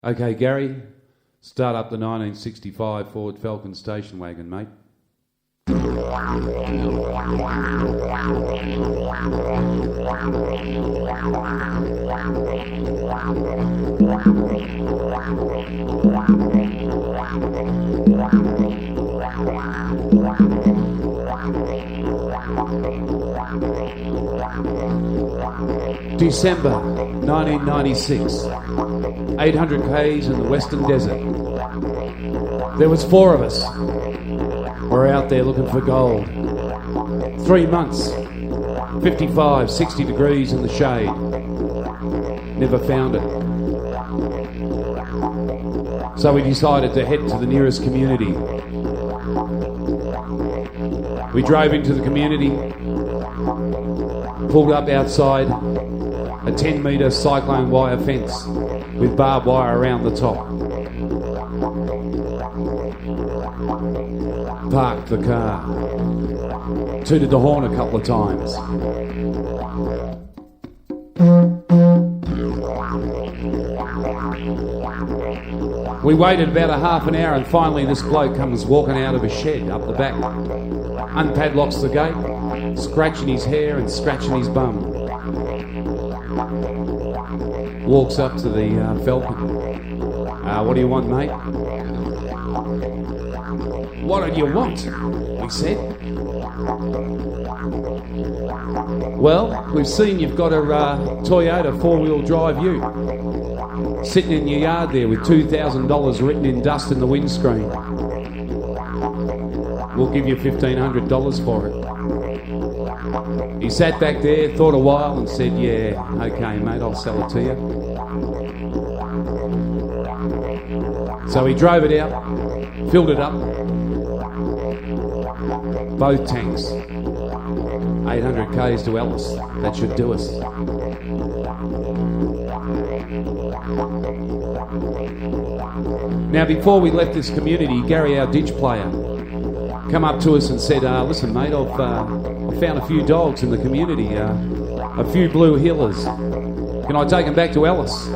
Okay, Gary, start up the 1965 Ford Falcon station wagon, mate. December 1996, 800 k's in the Western Desert. There was 4 of us. We're out there looking for gold. 3 months, 55, 60 degrees in the shade. Never found it. So we decided to head to the nearest community. We drove into the community, pulled up outside a 10-metre cyclone wire fence with barbed wire around the top. Parked the car, tooted the horn a couple of times. We waited about a half an hour and finally this bloke comes walking out of a shed up the back, unpadlocks the gate, scratching his hair and scratching his bum. Walks up to the Falcon. What do you want, mate? What do you want? He said. Well, we've seen you've got a Toyota 4-wheel drive ute sitting in your yard there with $2,000 written in dust in the windscreen. We'll give you $1,500 for it. He sat back there, thought a while and said, yeah, okay mate, I'll sell it to you. So he drove it out, filled it up, both tanks, 800 k's to Ellis. That should do us. Now, before we left this community, Gary, our ditch player, come up to us and said, listen, mate, I've found a few dogs in the community, a few blue heelers. Can I take them back to Ellis?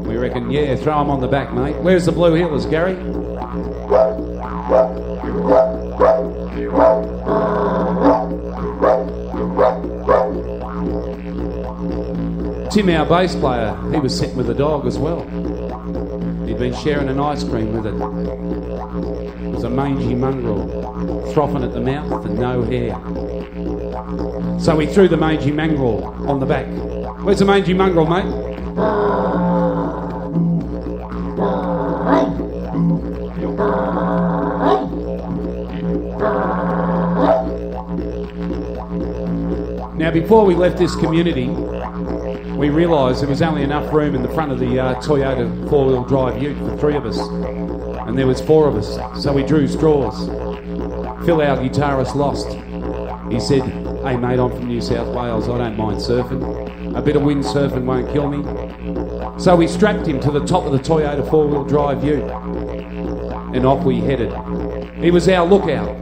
We reckon, yeah, throw them on the back, mate. Where's the blue heelers, Gary? Tim, our bass player, he was sitting with the dog as well. He'd been sharing an ice cream with it. It was a mangy mongrel, frothing at the mouth and no hair. So we threw the mangy mongrel on the back. Where's the mangy mongrel, mate? Now, before we left this community, we realised there was only enough room in the front of the Toyota 4-wheel drive ute for 3 of us, and there was 4 of us, so we drew straws. Phil, our guitarist, lost. He said, hey mate, I'm from New South Wales, I don't mind surfing. A bit of windsurfing won't kill me. So we strapped him to the top of the Toyota 4-wheel drive ute, and off we headed. He was our lookout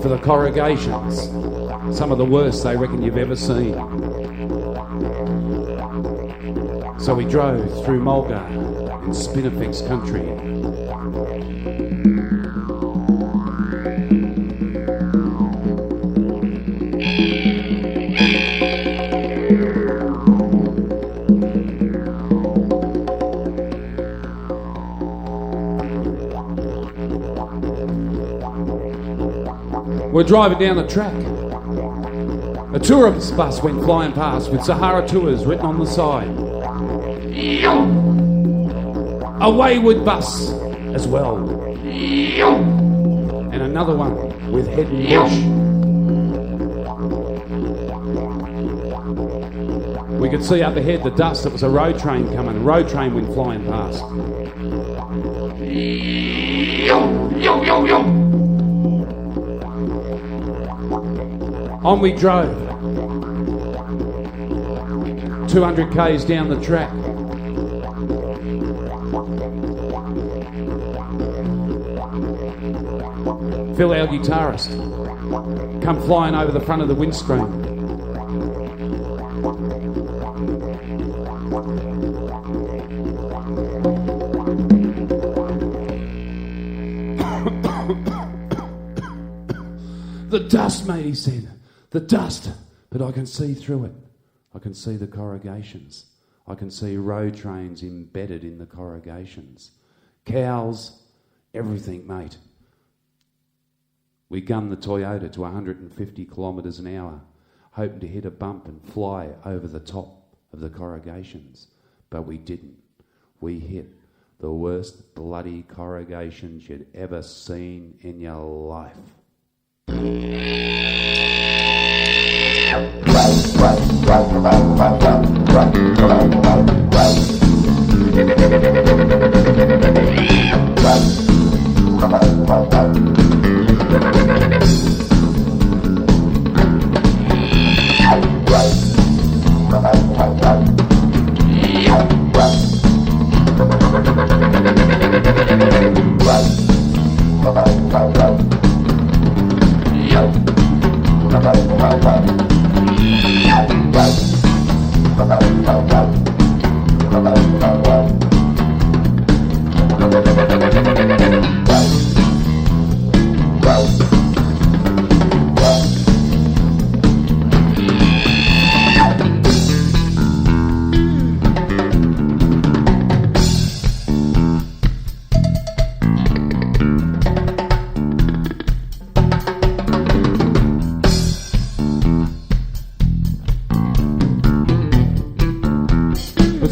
for the corrugations, some of the worst they reckon you've ever seen. So we drove through Mulga in Spinifex country. We're driving down the track. A tourist bus went flying past with Sahara Tours written on the side. A wayward bus as well. And another one with head and bush. We could see up ahead the dust. It was a road train coming. A road train went flying past. On we drove. 200 k's down the track. Phil, our guitarist, come flying over the front of the windscreen. The dust, mate, he said. The dust. But I can see through it. I can see the corrugations. I can see road trains embedded in the corrugations. Cows, everything, mate. We gunned the Toyota to 150 kilometres an hour, hoping to hit a bump and fly over the top of the corrugations. But we didn't. We hit the worst bloody corrugations you'd ever seen in your life.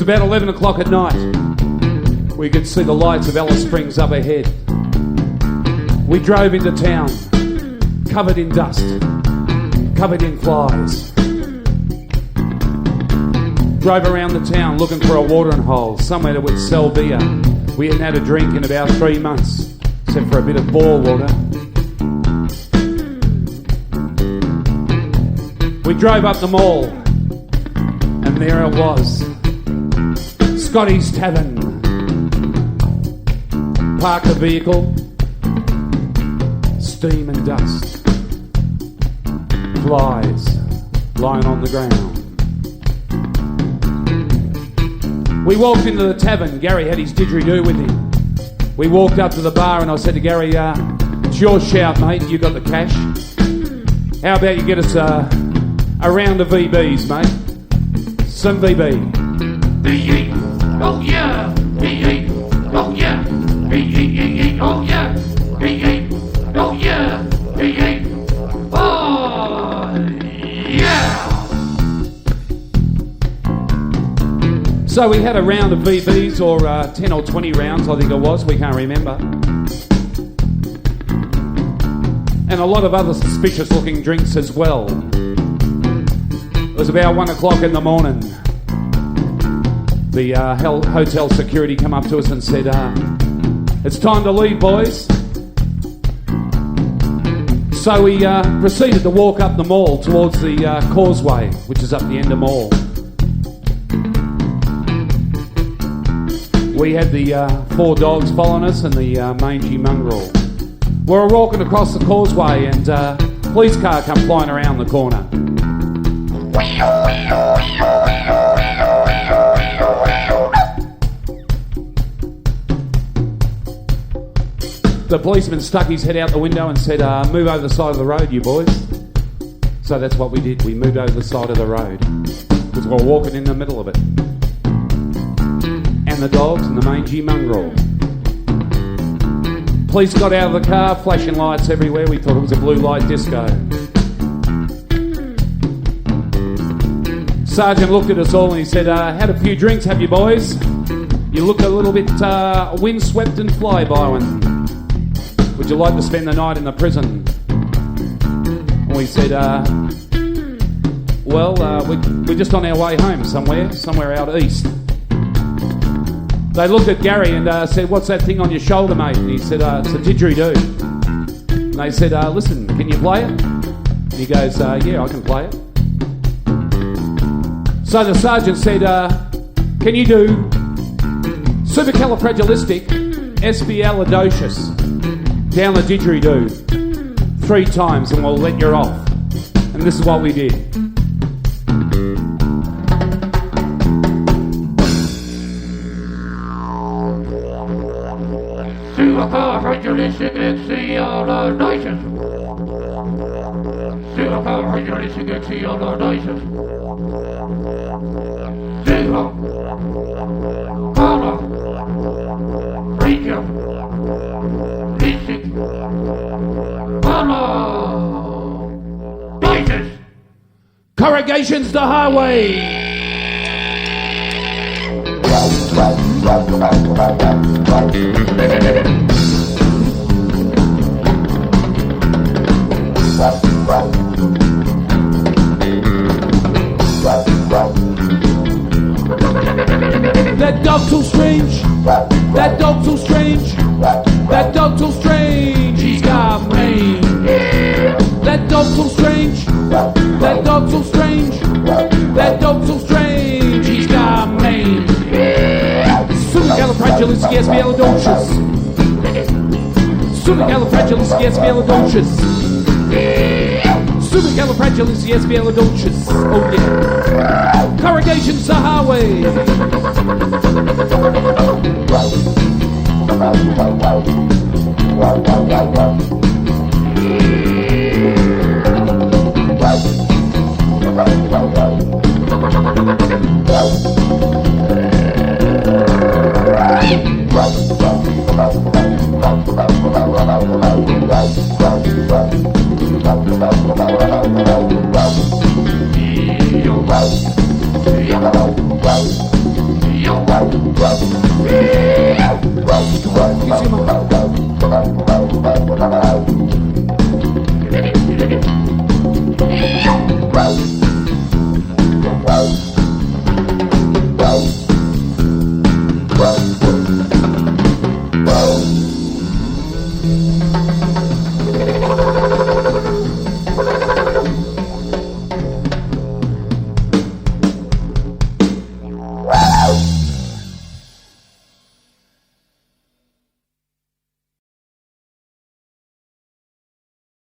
About 11 o'clock at night, we could see the lights of Alice Springs up ahead. We drove into town, covered in dust, covered in flies. Drove around the town looking for a watering hole, somewhere that would sell beer. We hadn't had a drink in about 3 months, except for a bit of bore water. We drove up the mall, and there it was. Scotty's Tavern. Park the vehicle. Steam and dust. Flies lying on the ground. We walked into the tavern. Gary had his didgeridoo with him. We walked up to the bar and I said to Gary, it's your shout, mate. You got the cash. How about you get us a round of VBs, mate? Some VB. VB. Oh yeah, B-E, oh yeah, B-E-E-E, oh yeah, B-E, oh yeah, B-E, oh yeah. So we had a round of VBs, or 10 or 20 rounds, I think it was, we can't remember. And a lot of other suspicious looking drinks as well. It was about 1 o'clock in the morning. The hotel security come up to us and said, it's time to leave, boys. So we proceeded to walk up the mall towards the causeway, which is up the end of mall. We had the 4 dogs following us and the mangy mongrel. We were walking across the causeway and a police car come flying around the corner. The policeman stuck his head out the window and said, move over the side of the road, you boys. So that's what we did. We moved over the side of the road because we were walking in the middle of it. And the dogs and the mangy mongrel. Police got out of the car, flashing lights everywhere. We thought it was a blue light disco. Sergeant looked at us all and he said, had a few drinks, have you boys? You look a little bit windswept and fly-by-one. Would you like to spend the night in the prison? And we said, we're just on our way home somewhere out east. They looked at Gary and said, what's that thing on your shoulder, mate? And he said, it's a didgeridoo. And they said, listen, can you play it? And he goes, yeah, I can play it. So the sergeant said, can you do supercalifragilisticexpialidocious down the didgeridoo 3 times and we'll let you off? And this is what we did. Supercalifragilisticexpialidocious. Zero power regulation gets the other nation. Zero. Color. Region. District. Color. Nation. Corrugations to Highway. That dog too strange. That dog too strange. That dog too strange. He's got mange. That dog too strange. That dog too strange. That dog too strange. He's got mange. Supercalifragilisticexpialidocious. Supercalifragilisticexpialidocious. Supercalifragilisticexpialidocious. Oh yeah. Corrugations to Highway.